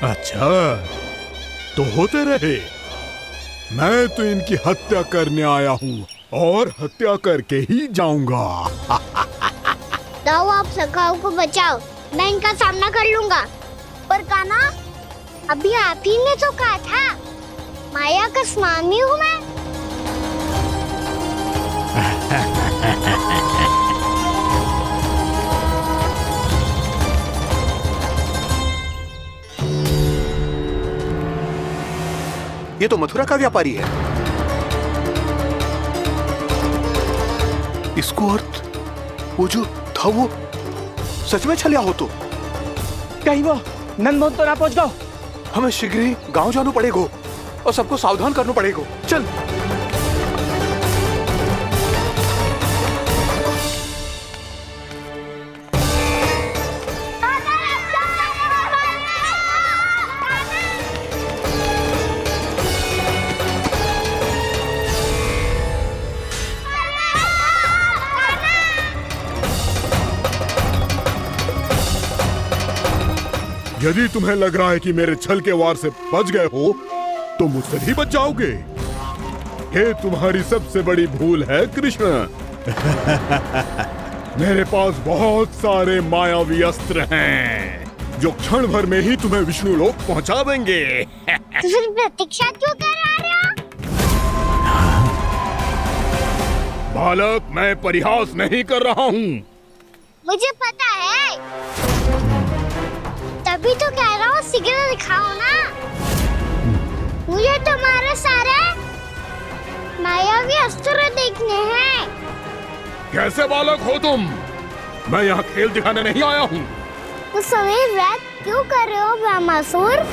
अच्छा, तो होते रहे। मैं तो इनकी हत्या करने आया हूँ और हत्या करके ही जाऊंगा। दाऊ, आप सखाओ को बचाओ, मैं इनका सामना कर लूंगा। पर कान्हा, अभी आप ही ने तो कहा था माया का स्वामी हूँ मैं। ये तो मथुरा का व्यापारी है। इसको अर्थ वो जो था वो सच में छलिया हो तो कहीं वो नंदमोहन तो ना पहुंच गो। हमें शीघ्र ही गांव जाना पड़ेगा और सबको सावधान करना पड़ेगा। चल। यदि तुम्हें लग रहा है कि मेरे छल के वार से बच गए हो, तो मुझसे भी बच जाओगे। ये तुम्हारी सबसे बड़ी भूल है कृष्ण। मेरे पास बहुत सारे मायावी अस्त्र हैं, जो क्षण भर में ही तुम्हें विष्णु लोक पहुंचा देंगे। तो फिर प्रतीक्षा क्यों कर रहे हो? बालक, मैं परिहास नहीं कर रहा हूँ। मुझे पता है, तभी तो कह रहा हूँ शीघ्र दिखाओ ना। मुझे तुम्हारे सारे मायावी अस्त्र देखने हैं। कैसे बालक हो तुम? मैं यहाँ खेल दिखाने नहीं आया हूँ। उस समय व्रत क्यों कर रहे हो ब्रह्मासुर?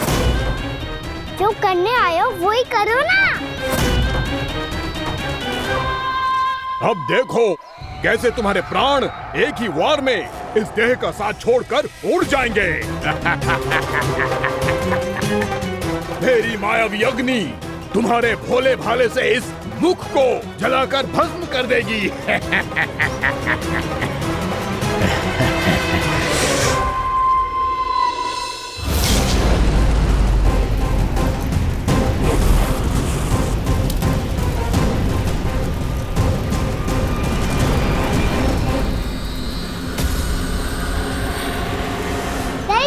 जो करने आए हो वो ही करो ना। अब देखो कैसे तुम्हारे प्राण एक ही वार में इस देह का साथ छोड़कर उड़ जाएंगे। मेरी मायावी अग्नि तुम्हारे भोले भाले से इस मुख को जलाकर भस्म कर देगी।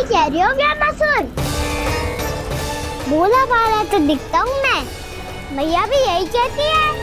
कह रही हो ब्रह्मासुर? भोला भाला तो दिखता हूँ मैं। मैया भी यही कहती है।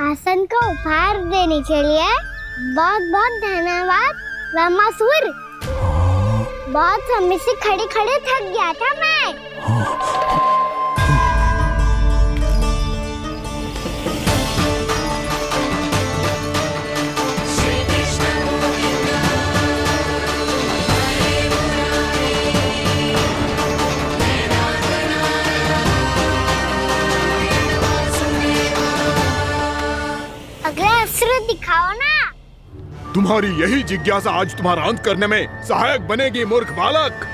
आसन को उपहार देने के लिए बहुत बहुत धन्यवाद ब्रह्मासुर। बहुत समय से खड़े खड़े थक गया था मैं। अगला अस्त्र दिखाओ ना। तुम्हारी यही जिज्ञासा आज तुम्हारा अंत करने में सहायक बनेगी, मूर्ख बालक।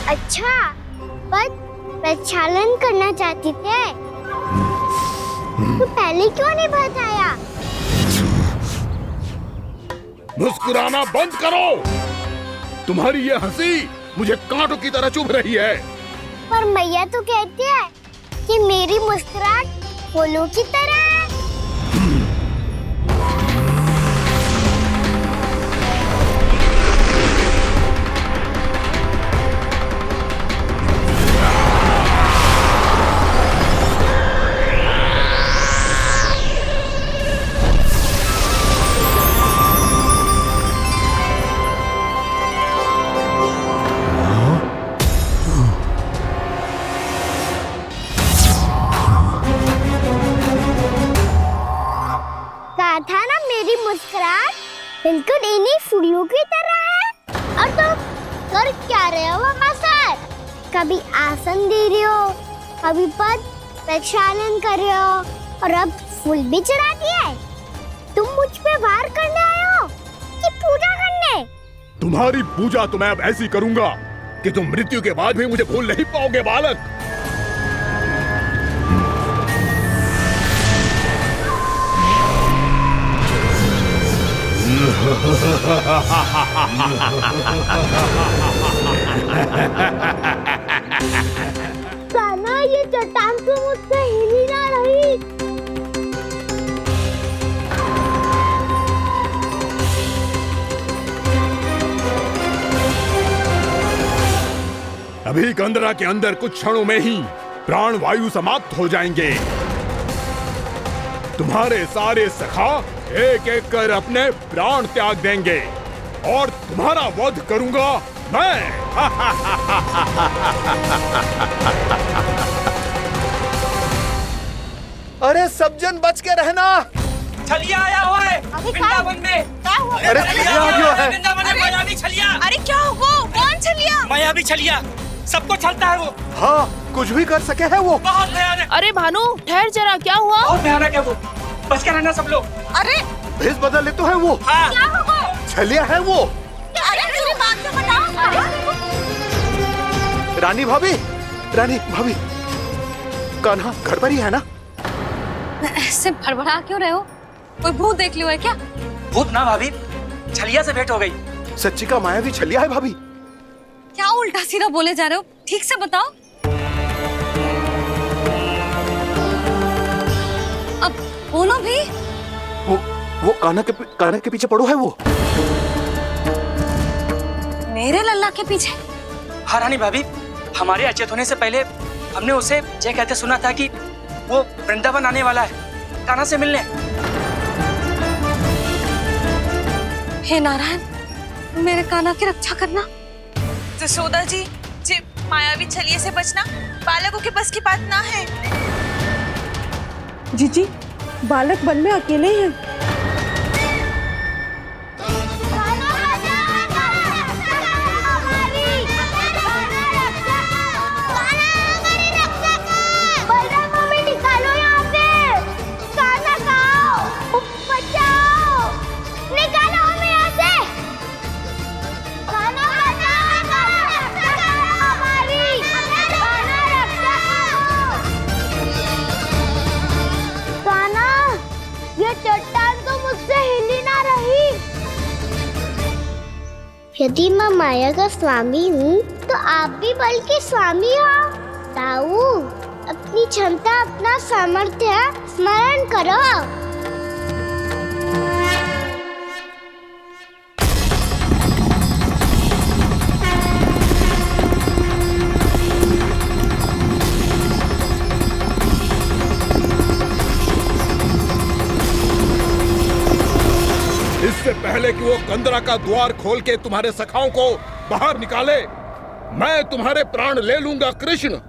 अच्छा, पर प्रक्षालन करना चाहती थे तो पहले क्यों नहीं बताया? मुस्कुराना बंद करो। तुम्हारी ये हंसी मुझे कांटों की तरह चुभ रही है। पर मैया तो कहती है कि मेरी मुस्कुराहट फूलों की तरह है। बिल्कुल इन्हीं फूलों की तरह है। और तुम कर क्या रहे हो मामा सर? कभी आसन दे रहे हो, कभी पद प्रक्षालन कर रहे हो और अब फूल भी चढ़ा दिया है। तुम मुझ पे वार करने आए हो कि पूजा करने? तुम्हारी पूजा तो मैं अब ऐसी करूंगा कि तुम मृत्यु के बाद भी मुझे भूल नहीं पाओगे बालक। कान्हा, ये चट्टान तो मुझसे हिल ही ना रही। अभी कंदरा के अंदर कुछ क्षणों में ही प्राण वायु समाप्त हो जाएंगे। तुम्हारे सारे सखा एक एक कर अपने प्राण त्याग देंगे और तुम्हारा वध करूंगा मैं। अरे सब जन बच के रहना। छलिया आया हुआ है वृंदावन में। अरे छलिया आ गया है। वृंदावन में मायावी छलिया। अरे क्या हुआ? कौन छलिया? मायावी छलिया सबको छलता है वो। हाँ, कुछ भी कर सके है वो। बहुत भयानक। अरे भानु, ठहर जरा, क्या हुआ? बहुत भयानक है वो, बच के रहना सब लोग। अरे भेष बदल ले तो है वो। हाँ। क्या हुआ? छलिया है वो। अरे मेरी बात तो बताओ। रानी भाभी, रानी भाभी, कान्हा घर पर ही है ना? ऐसे भड़बड़ा क्यों रहे हो? कोई भूत देख लियो है क्या? भूत ना भाभी, छलिया से भेंट हो गई। सच्ची का मायावी छलिया है भाभी। क्या उल्टा सीधा बोले जा रहे हो? ठीक से बताओ। अब बोलो भी। वो कान्हा के पीछे पड़ो है वो। मेरे लल्ला के पीछे? हाँ रानी भाभी, हमारे अचेत होने से पहले हमने उसे ये कहते सुना था कि वो वृंदावन आने वाला है कान्हा से मिलने। हे नारायण, मेरे कान्हा की रक्षा करना। जसोदा जी, मायावी छलिए से बचना बालकों के बस की बात ना है। जीजी, बालक वन में अकेले हैं। यदि मैं माया का स्वामी हूँ तो आप भी बल के स्वामी हो। ताऊ, अपनी क्षमता, अपना सामर्थ्य स्मरण करो। इससे पहले कि वो कंदरा का द्वार खोल के तुम्हारे सखाओं को बाहर निकाले, मैं तुम्हारे प्राण ले लूंगा कृष्ण।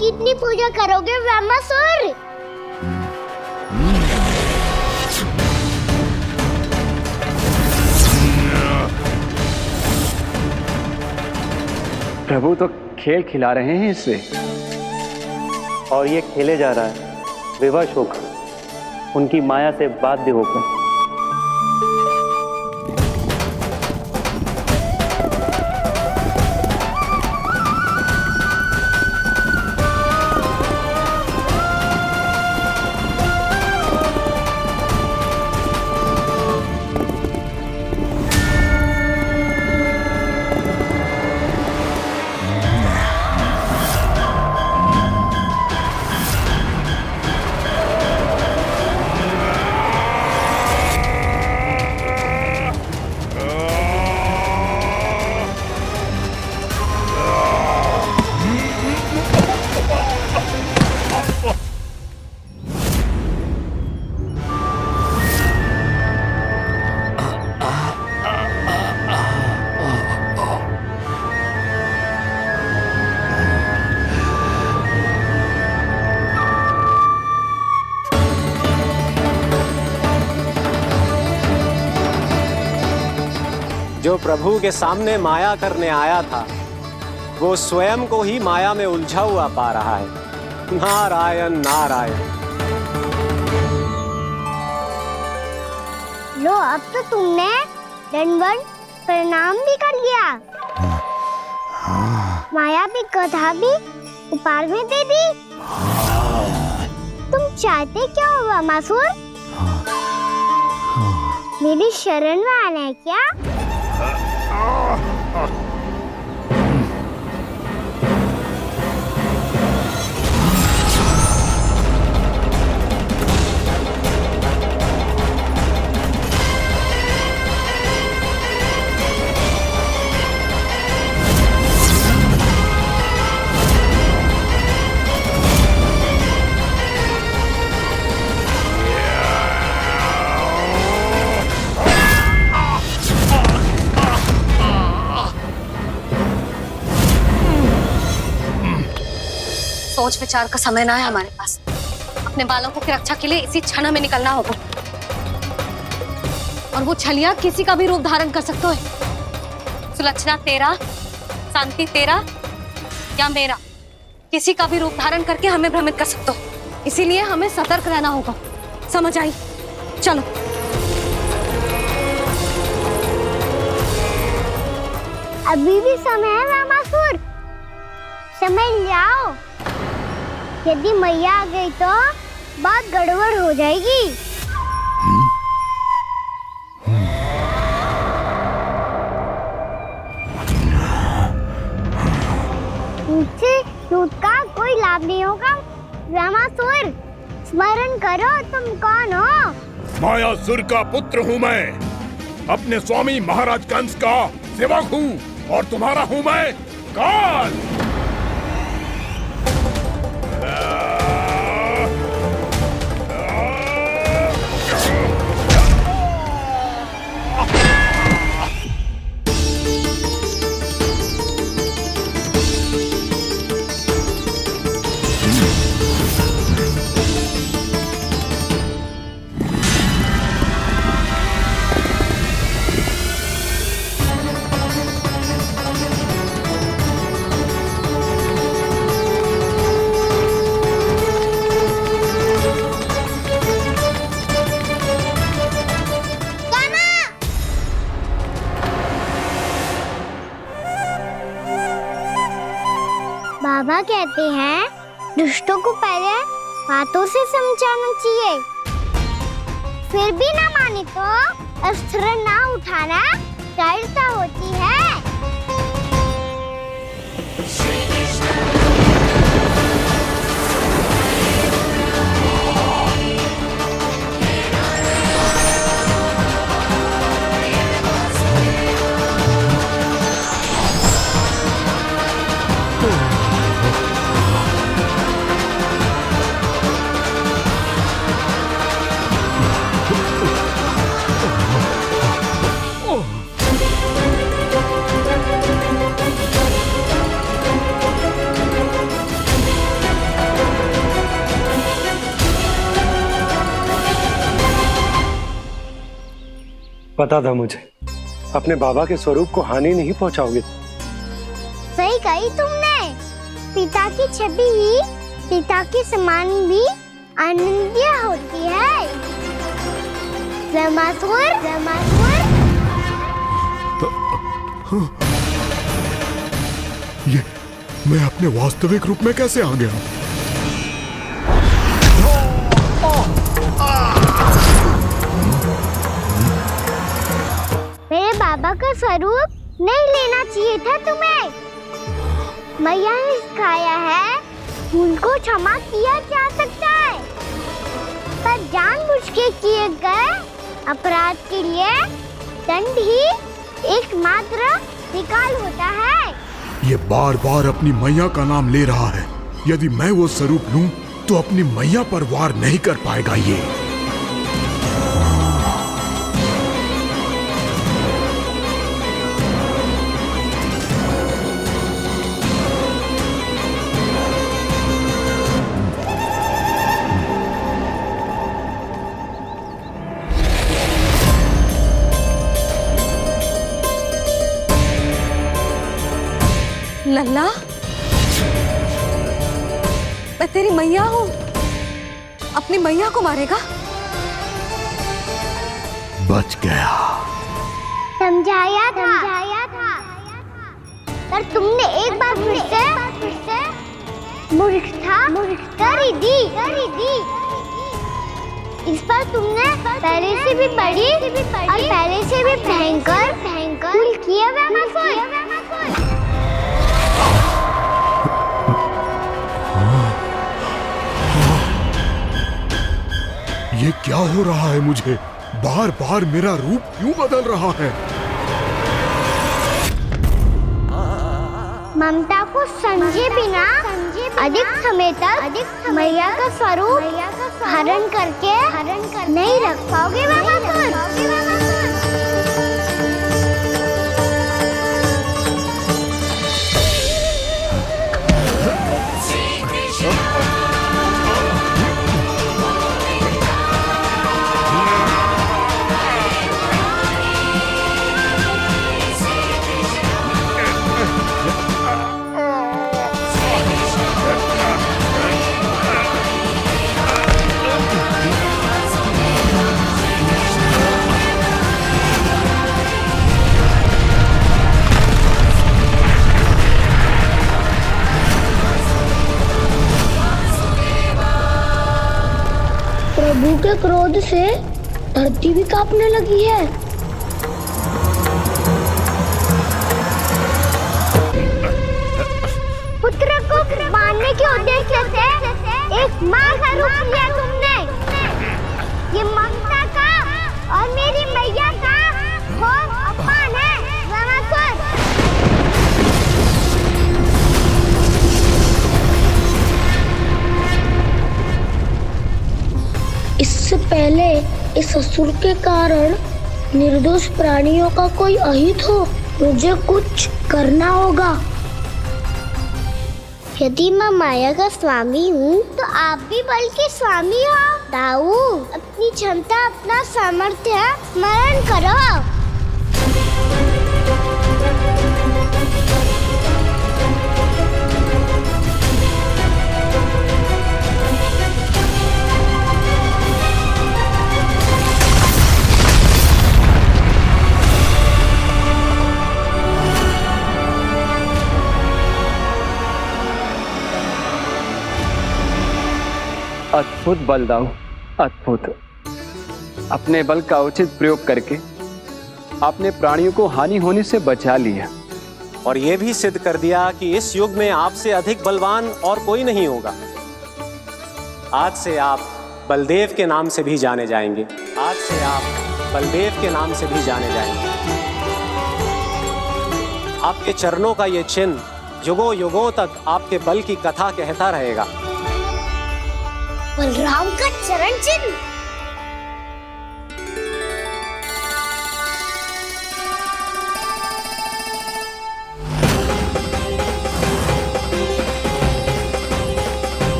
कितनी पूजा करोगे ब्रह्मासुर? प्रभु तो खेल खिला रहे हैं इससे, और ये खेले जा रहा है विवश होकर, उनकी माया से बाध्य होकर। प्रभु के सामने माया करने आया था वो स्वयं को ही माया में उलझा हुआ पा रहा है। नारायण नारायण। लो, अब तो तुमने दंडवत प्रणाम भी कर लिया, माया भी कथा भी उपहार में दे दी। तुम चाहते क्या हो वामासुर? मेरी शरण में आना है क्या? सोच विचार का समय ना है हमारे पास। अपने बालकों की रक्षा के लिए इसी क्षण हमें निकलना होगा। और वो छलिया किसी का भी रूप धारण कर सकते है। सुलक्षणा तेरा, शांति तेरा या मेरा, किसी का भी रूप धारण करके हमें भ्रमित कर सकते हो। इसीलिए हमें सतर्क रहना होगा। समझ आई? चलो। अभी भी समय है वामासुर, समझ जाओ। यदि मैया आ गई तो बात गड़बड़ हो जाएगी। मुझसे दूध का कोई लाभ नहीं होगा। वामासुर, स्मरण करो तुम कौन हो। मायासुर का पुत्र हूँ मैं, अपने स्वामी महाराज कंस का सेवक हूँ, और तुम्हारा हूँ मैं काल। बाबा कहते हैं दुष्टों को पहले बातों से समझाना चाहिए, फिर भी ना माने तो अस्त्र ना उठाना दृढ़ता होती है। पता था मुझे, अपने बाबा के स्वरूप को हानि नहीं पहुंचाओगे। सही कही तुमने। पिता की छवि ही पिता के समान भी आनंदीय होती है। वामासुर, वामासुर। ये मैं अपने वास्तविक रूप में कैसे आ गया? मेरे बाबा का स्वरूप नहीं लेना चाहिए था तुम्हें। मैया ने सिखाया है भूल को क्षमा किया जा सकता है, पर जानबूझ के किए गए अपराध के लिए दंड ही एकमात्र विकल्प होता है। ये बार बार अपनी मैया का नाम ले रहा है। यदि मैं वो स्वरूप लूं तो अपनी मैया पर वार नहीं कर पाएगा ये। लल्ला, मैं तेरी मैया हूँ, अपनी मैया को मारेगा? बच गया। समझाया था पर तुमने एक बार फिर से मूर्खता कर ही दी। इस पर तुमने पहले से भी बड़ी और पहले से भी भयंकर भूल किया ये क्या हो रहा है मुझे? बार बार मेरा रूप क्यों बदल रहा है? ममता को समझे बिना अधिक समय तक मैया का स्वरूप हरण करके नहीं रख पाओगे प्रभु के क्रोध से धरती भी कांपने लगी है। पुत्र को मारने के उद्देश्य से एक माँ का रूप लिया तुमने। ये ममता का और मेरी मैया का घोर अपमान है रामासुर। इससे पहले इस असुर के कारण निर्दोष प्राणियों का कोई अहित हो, मुझे कुछ करना होगा। यदि मैं माया का स्वामी हूँ तो आप भी बल के स्वामी हो। दाऊ, अपनी क्षमता अपना सामर्थ्य स्मरण करो। अद्भुत बलदाऊ, अद्भुत। अपने बल का उचित प्रयोग करके आपने प्राणियों को हानि होने से बचा लिया और ये भी सिद्ध कर दिया कि इस युग में आपसे अधिक बलवान और कोई नहीं होगा। आज से आप बलदेव के नाम से भी जाने जाएंगे। आज से आप बलदेव के नाम से भी जाने जाएंगे। आपके चरणों का ये चिन्ह युगों युगों तक आपके बल की कथा कहता रहेगा। बलराम का चरण चिन्ह।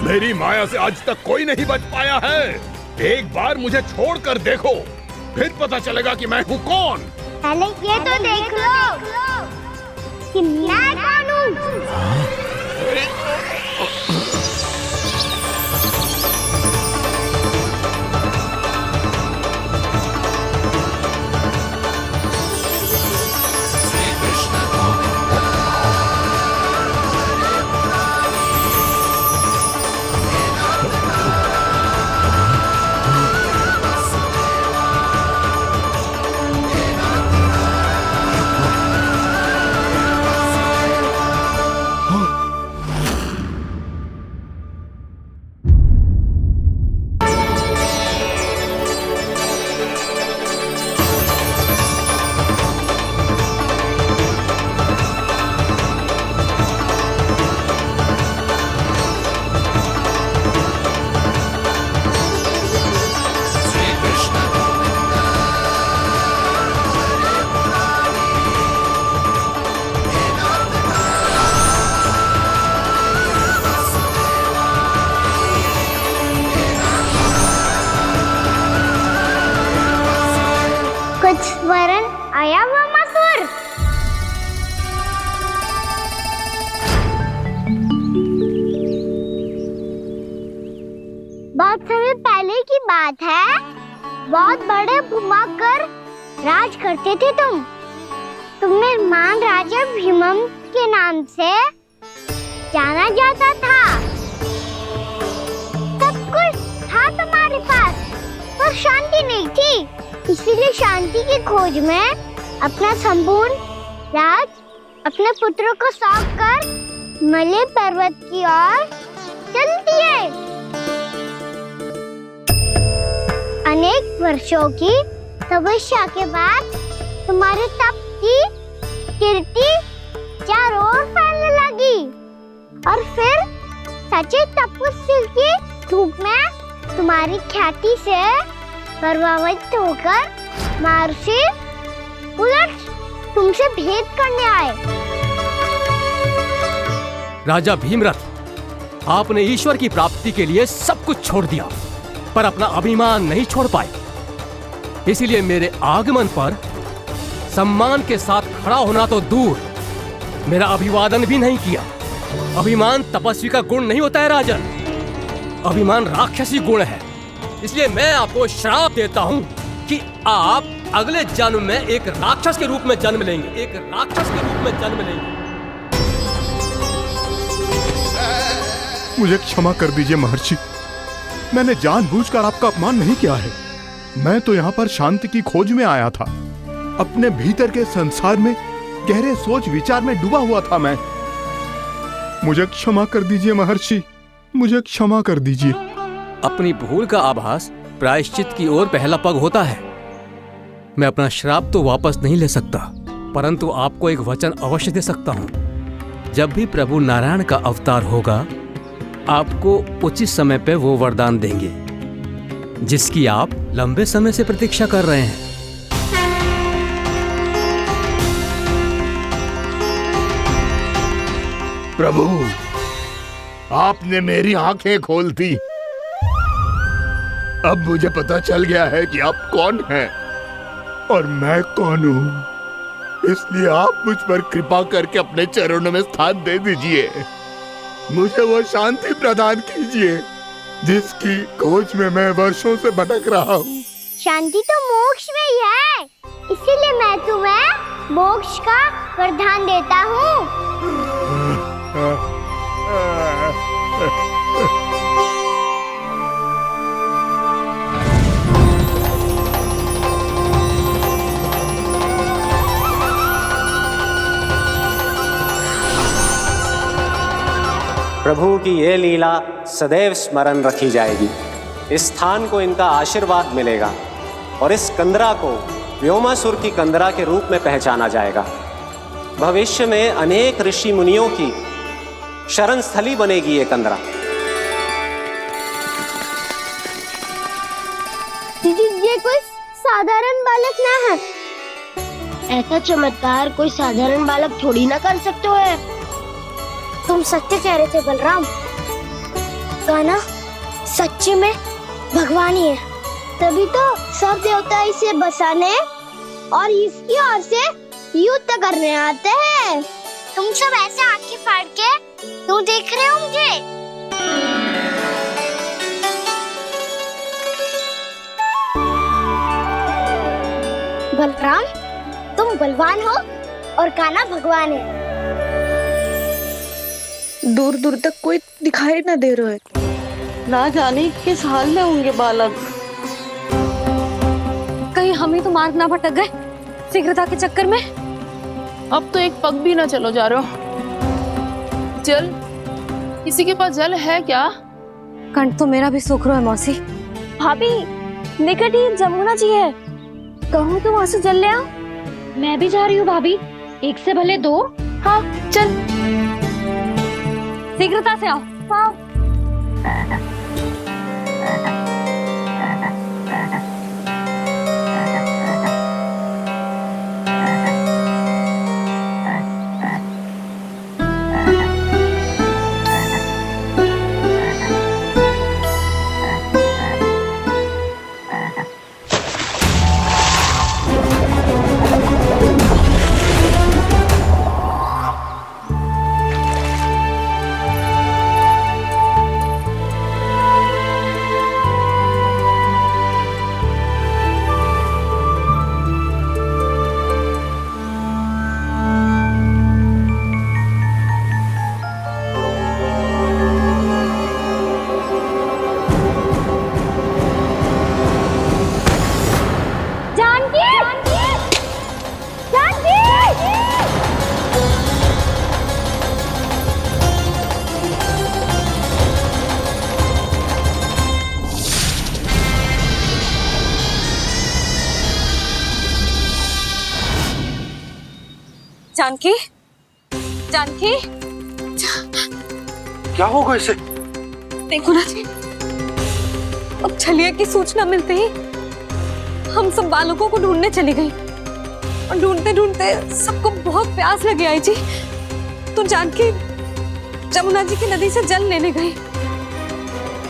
मेरी माया से आज तक कोई नहीं बच पाया है। एक बार मुझे छोड़कर देखो, फिर पता चलेगा कि मैं हूँ कौन। पहले ये तो देख लो कि मैं कौन हूँ। स्मरण आया हुआ मसूर। बहुत समय पहले की बात है, बहुत बड़े भूमाकर राज करते थे तुम्हें महान राजा भीमम के नाम से जाना जाता था। सब कुछ था तुम्हारे पास, पर शांति नहीं थी, इसीलिए शांति की खोज में अपना संपूर्ण राज अपने पुत्रों को सौंप कर हिमालय पर्वत की ओर चल दिए। अनेक वर्षों की तपस्या के बाद तुम्हारे तप की कीर्ति चारों ओर फैलने लगी और फिर सच्चे तपस्वी के रूप में तुम्हारी ख्याति से प्रभावित होकर महर्षि उलट तुमसे भेंट करने आए। राजा भीमरथ, आपने ईश्वर की प्राप्ति के लिए सब कुछ छोड़ दिया, पर अपना अभिमान नहीं छोड़ पाए। इसीलिए मेरे आगमन पर सम्मान के साथ खड़ा होना तो दूर, मेरा अभिवादन भी नहीं किया। अभिमान तपस्वी का गुण नहीं होता है राजन, अभिमान राक्षसी गुण है। इसलिए मैं आपको श्राप देता हूँ कि आप अगले जन्म में एक राक्षस के रूप में जन्म लेंगे, एक राक्षस के रूप में जन्म लेंगे। मुझे क्षमा कर दीजिए महर्षि, मैंने जानबूझकर आपका अपमान नहीं किया है। मैं तो यहाँ पर शांति की खोज में आया था। अपने भीतर के संसार में गहरे सोच विचार में डूबा हुआ था मैं। मुझे क्षमा कर दीजिए महर्षि, मुझे क्षमा कर दीजिए। अपनी भूल का आभास प्रायश्चित की ओर पहला पग होता है। मैं अपना श्राप तो वापस नहीं ले सकता, परंतु आपको एक वचन अवश्य दे सकता हूँ। जब भी प्रभु नारायण का अवतार होगा, आपको उचित समय पे वो वरदान देंगे जिसकी आप लंबे समय से प्रतीक्षा कर रहे हैं। प्रभु, आपने मेरी आंखें खोल दी। अब मुझे पता चल गया है कि आप कौन हैं और मैं कौन हूँ। इसलिए आप मुझ पर कृपा करके अपने चरणों में स्थान दे दीजिए। मुझे वो शांति प्रदान कीजिए जिसकी खोज में मैं वर्षों से भटक रहा हूँ। शांति तो मोक्ष में ही है, इसीलिए मैं तुम्हें मोक्ष का वरदान देता हूँ। प्रभु की ये लीला सदैव स्मरण रखी जाएगी। इस स्थान को इनका आशीर्वाद मिलेगा और इस कंदरा को व्योमासुर की कंदरा के रूप में पहचाना जाएगा। भविष्य में अनेक ऋषि मुनियों की शरण स्थली बनेगी ये कंदरा। दीदी, ये कोई साधारण बालक ना है। ऐसा चमत्कार कोई साधारण बालक थोड़ी ना कर सकते हो। तुम सत्य कह रहे थे बलराम, गाना सच्चे में भगवान ही है, तभी तो सब देवता इसे बसाने और इसकी ओर से युद्ध करने आते हैं। तुम सब ऐसे आंखें फाड़ के क्यों देख रहे हो मुझे? बलराम, तुम बलवान हो और कान्हा भगवान है। दूर दूर तक कोई दिखाई न दे रहा है। ना जाने किस हाल में होंगे बालक। कहीं हम ही तो मार्ग ना भटक गए शीघ्रता के चक्कर में। अब तो एक पग भी ना चलो जा रहे हो। जल, किसी के पास जल है क्या? कंठ तो मेरा भी सूख रहा है मौसी। भाभी, निकट ही जमुना जी है, कहूँ तो वहाँ से जल ले आओ। मैं भी जा रही हूँ भाभी, एक से भले दो। हाँ चल, शीघ्रता से आओ। हाँ। जानकी, जानकी, क्या होगा इसे? देखो ना जी, अब छलिया की सूचना मिलते ही हम सब बालकों को ढूंढने चली गई और ढूंढते ढूंढते सबको बहुत प्यास लगी आई जी। तो जानकी जमुना जी की नदी से जल लेने गई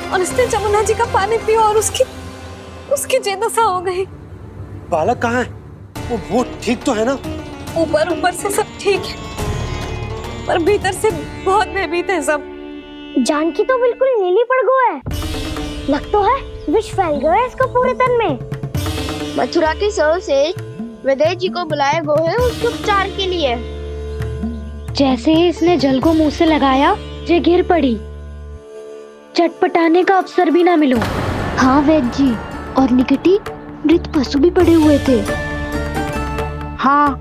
और उसने जमुना जी का पानी पिया और उसकी जेदशा हो गई। बालक कहाँ है? वो ठीक तो है ना? ऊपर से सब ठीक है पर भीतर से बहुत भयभीत है सब। जानकी तो बिल्कुल नीली पड़ गया है, लग तो है विष फैल गया है इसको पूरे तन में। मथुरा के सर्वश्रेष्ठ विदेह जी को बुलाया गया है उसके उपचार के लिए। जैसे ही इसने जल को मुंह से लगाया, जे गिर पड़ी, चटपटाने का अवसर भी ना मिलो। हाँ वैद्य जी, और निकटी मृत पशु भी पड़े हुए थे। हाँ,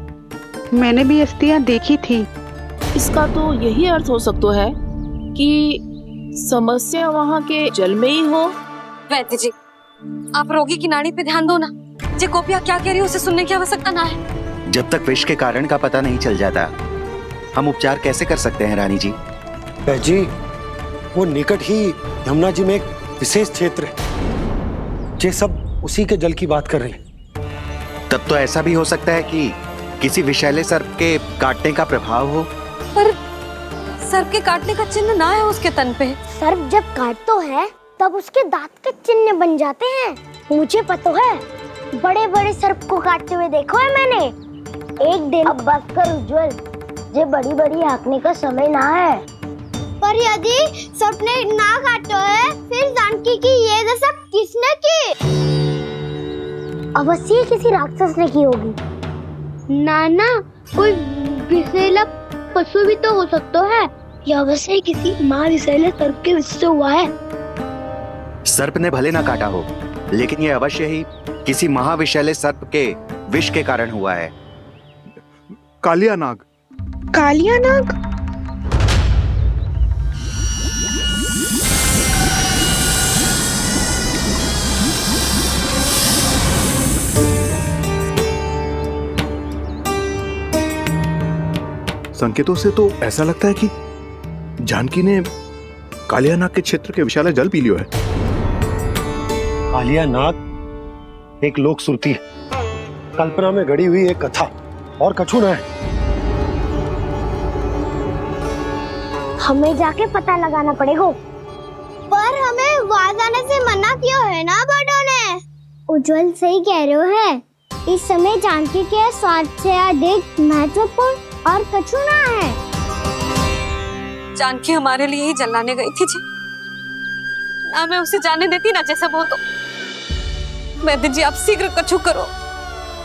मैंने भी अस्थियां देखी थी। इसका तो यही अर्थ हो सकता है कि समस्या वहाँ के जल में ही हो। वैद्य जी, आप रोगी की नाड़ी पे ध्यान दो ना। जे गोपिया क्या कह रही है उसे सुनने की आवश्यकता ना है। जब तक विष के कारण का पता नहीं चल जाता, हम उपचार कैसे कर सकते हैं रानी जी? जी, वो निकट ही यमुना जी में एक विशेष क्षेत्र है। ये सब उसी के जल की बात कर रही हैं। तब तो ऐसा भी हो सकता है कि किसी विषैले सर्प के काटने का प्रभाव हो। पर सर्प के काटने का चिन्ह ना है उसके तन पे। सर्प जब काटता है तब उसके दांत के चिन्ह बन जाते हैं। मुझे पता है, बड़े बड़े सर्प को काटते हुए देखो है मैंने। एक दिन अब बस कर उज्जवल, ये बड़ी बड़ी हाँकने का समय ना है। पर यदि सर्प ने ना काटा है, फिर जानकी की ये दशा किसने की? अवश्य किसी राक्षस ने की होगी। नाना, कोई विषैला पशु भी तो हो सकता है। यह अवश्य किसी महाविषैले सर्प के विष से हुआ है। सर्प ने भले ना काटा हो, लेकिन यह अवश्य ही किसी महाविषैले सर्प के विष के कारण हुआ है। कालिया नाग। कालिया नाग? संकेतों से तो ऐसा लगता है कि जानकी ने कालिया नाग के क्षेत्र के विशाल जल पी लियो है। कालिया नाग एक लोक श्रुति है, कल्पना में गढ़ी हुई एक कथा, और कछु न है। हमें जाके पता लगाना पड़ेगा। पर हमें वहां जाने से मना किया है ना बड़ों ने। उज्जवल सही कह रहे हो है, इस समय जानकी के स्वार्थ से अधिक महत्वपूर्ण और कछु ना है। जानकी हमारे लिए ही जलाने गई थी जी, ना मैं उसे जाने देती ना जैसा वो। तो वैद्य जी, आप शीघ्र कछु करो,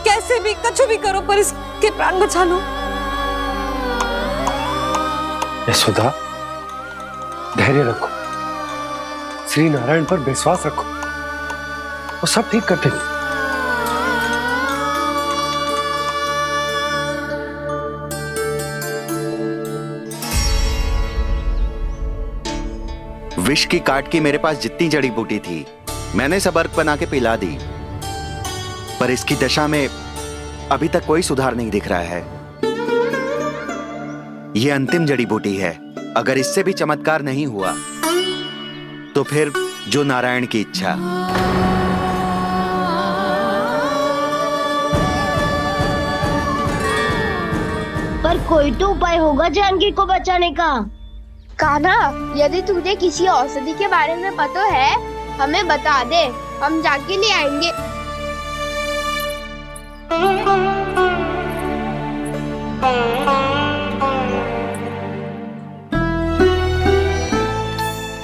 कैसे भी कछु भी करो, पर इसके प्राण बचा लो। यशोदा, धैर्य रखो, श्री नारायण पर विश्वास रखो, वो सब ठीक करते हैं। विष की काट की मेरे पास जितनी जड़ी बूटी थी, मैंने सब अर्क बना के पिला दी, पर इसकी दशा में अभी तक कोई सुधार नहीं दिख रहा है। यह अंतिम जड़ी बूटी है। अगर इससे भी चमत्कार नहीं हुआ तो फिर जो नारायण की इच्छा। पर कोई तो उपाय होगा जानकी को बचाने का। कान्हा, यदि तुझे किसी औषधि के बारे में पता है, हमें बता दे, हम जाके ले आएंगे।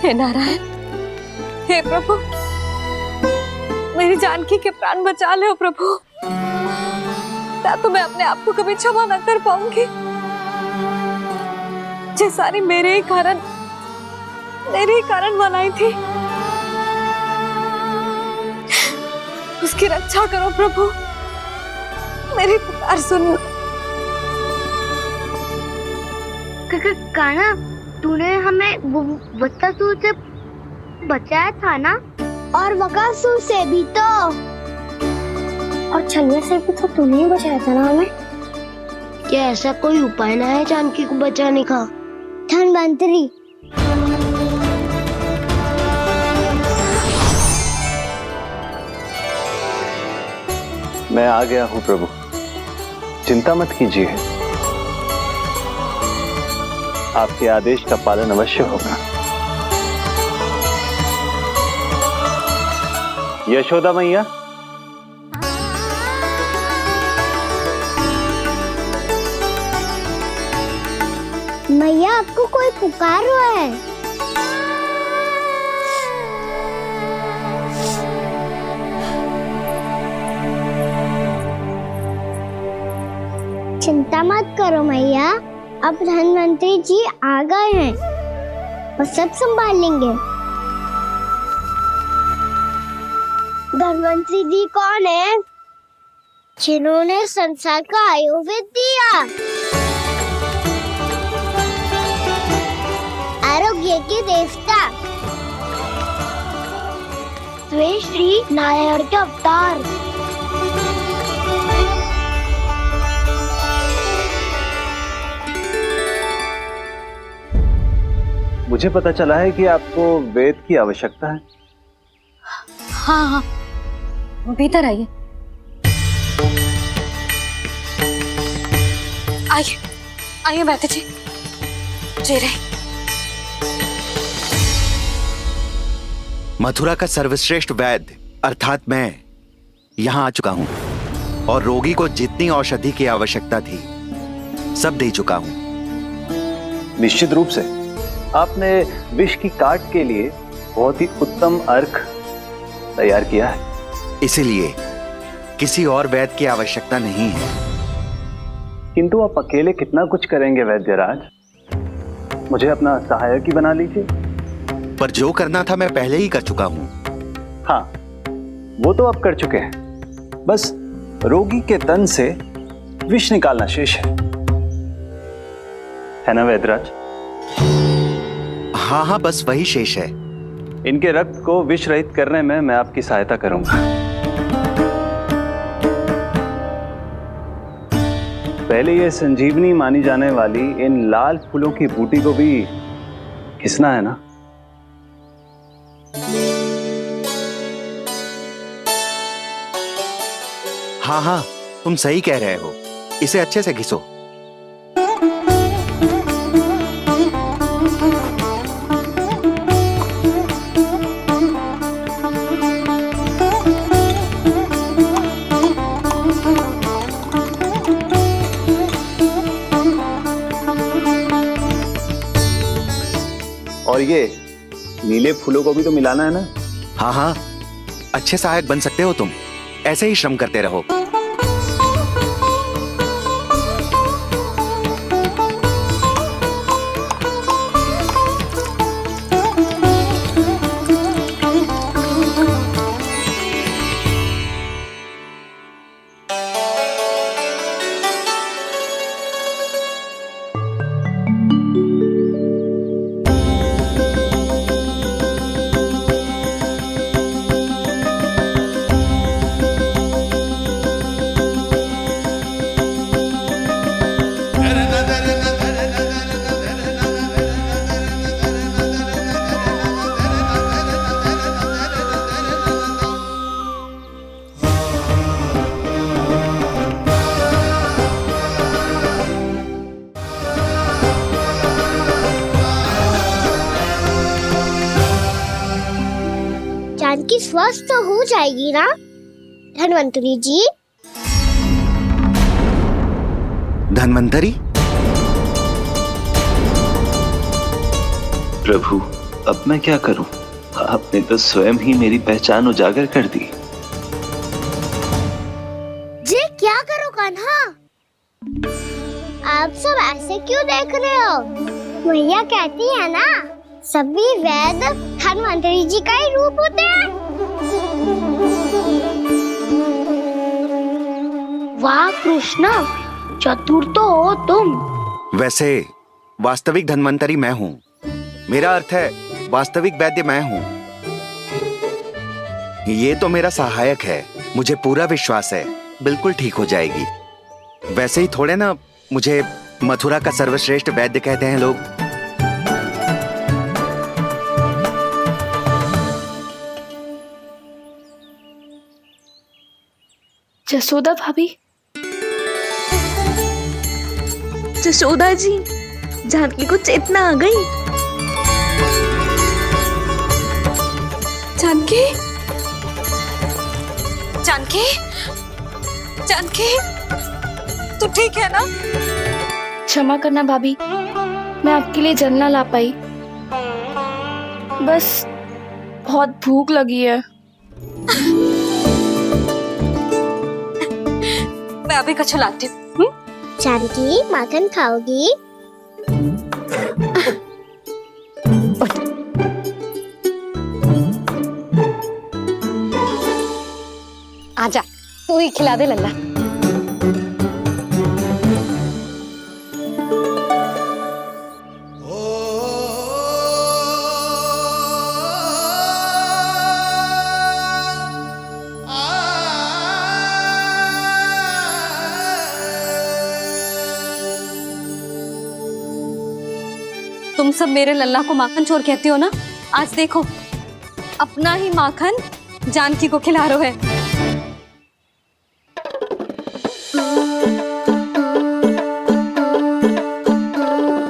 हे नारायण, हे प्रभु, मेरी जानकी के प्राण बचा ले प्रभु। या तो मैं अपने आप को कभी क्षमा न कर पाऊंगी। ये सारी मेरे ही कारण बनाई थी। उसकी रक्षा करो प्रभु, मेरी पुकार सुनो। कान्हा, तूने हमें वत्सासुर से बचाया था ना? और बकासुर से भी तो। और छलिया से भी तो तूने ही बचाया था ना हमें? क्या ऐसा कोई उपाय ना है जानकी को बचाने का? धनवंतरी, मैं आ गया हूं प्रभु, चिंता मत कीजिए, आपके आदेश का पालन अवश्य होगा। यशोदा मैया, मैया आपको कोई पुकार रहा है। चिंता मत करो मैया, अब धनवंतरी जी आ गए हैं, वो सब संभाल लेंगे। धनवंतरी जी कौन है? जिन्होंने संसार का आयुर्वेद दिया, आरोग्य के देवता, वे श्री नारायण के अवतार। मुझे पता चला है कि आपको वेद की आवश्यकता है। हाँ हाँ, भीतर आइए। आइए आइए बैठे जी। जी रहे। मथुरा का सर्वश्रेष्ठ वैद्य अर्थात मैं यहाँ आ चुका हूँ और रोगी को जितनी औषधि की आवश्यकता थी सब दे चुका हूँ। निश्चित रूप से आपने विष की काट के लिए बहुत ही उत्तम अर्क तैयार किया है, इसीलिए किसी और वैद्य की आवश्यकता नहीं है। किंतु आप अकेले कितना कुछ करेंगे वैद्यराज, मुझे अपना सहायक ही बना लीजिए। पर जो करना था मैं पहले ही कर चुका हूँ। हाँ, वो तो आप कर चुके हैं, बस रोगी के तन से विष निकालना शेष है ना वैद्यराज? हाँ हाँ, बस वही शेष है। इनके रक्त को विष रहित करने में मैं आपकी सहायता करूंगा। पहले ये संजीवनी मानी जाने वाली इन लाल फूलों की बूटी को भी घिसना है ना? हाँ हाँ, तुम सही कह रहे हो, इसे अच्छे से घिसो। और ये नीले फूलों को भी तो मिलाना है ना? हाँ हाँ, अच्छे सहायक बन सकते हो तुम, ऐसे ही श्रम करते रहो। जानकी स्वस्थ हो जाएगी ना धनवंतरी जी? धनवंतरी? प्रभु, अब मैं क्या करूं? आपने तो स्वयं ही मेरी पहचान उजागर कर दी। जी क्या करो कान्हा? आप सब ऐसे क्यों देख रहे हो? भैया कहती है ना, सभी वैद्य धनवंतरी जी का ही रूप होते हैं। वाह कृष्णा, चतुर तो हो तुम। वैसे वास्तविक धनवंतरी मैं हूँ, मेरा अर्थ है वास्तविक वैद्य मैं हूँ। ये तो मेरा सहायक है, मुझे पूरा विश्वास है बिल्कुल ठीक हो जाएगी। वैसे ही थोड़े ना मुझे मथुरा का सर्वश्रेष्ठ वैद्य कहते हैं लोग। जसोदा भाभी, जसोदा जी, जानकी को चेतना आ गई। जानकी, जानकी, जानकी, तू ठीक है ना? क्षमा करना भाभी, मैं आपके लिए जल ना ला पाई। बस बहुत भूख लगी है। मैं अभी कछु लाती हूँ। जानकी, माखन खाओगी? आजा, तू ही खिला दे लल्ला। तुम सब मेरे लल्ला को माखन चोर कहती हो ना? आज देखो, अपना ही माखन जानकी को खिला रहे हैं।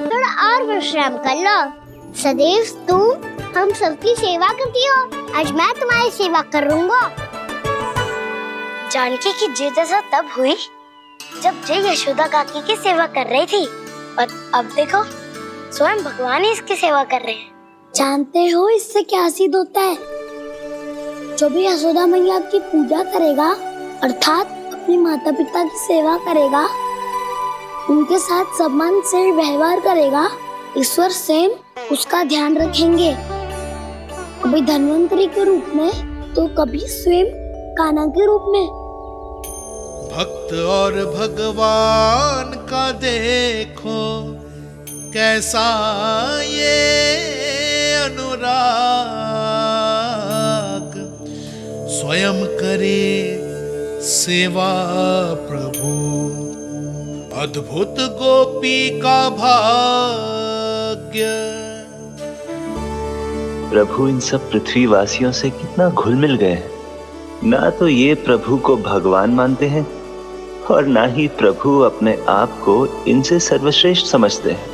थोड़ा और विश्राम कर लो। सदैव तुम हम सबकी सेवा करती हो, आज मैं तुम्हारी सेवा करूंगा। जानकी की जिद दशा तब हुई जब जय यशोदा काकी की सेवा कर रही थी, और अब देखो स्वयं भगवान ही इसकी सेवा कर रहे हैं। जानते हो इससे क्या सिद्ध होता है? जो भी यशोदा मैया की पूजा करेगा, अर्थात अपने माता पिता की सेवा करेगा, उनके साथ सम्मान से व्यवहार करेगा, ईश्वर स्वयं उसका ध्यान रखेंगे। कभी धन्वंतरी के रूप में तो कभी स्वयं कान्हा के रूप में। भक्त और भगवान का देखो कैसा ये अनुराग, स्वयं करे सेवा प्रभु, अद्भुत गोपी का भाग्य। प्रभु इन सब पृथ्वीवासियों से कितना घुल मिल गए हैं। ना तो ये प्रभु को भगवान मानते हैं और ना ही प्रभु अपने आप को इनसे सर्वश्रेष्ठ समझते हैं।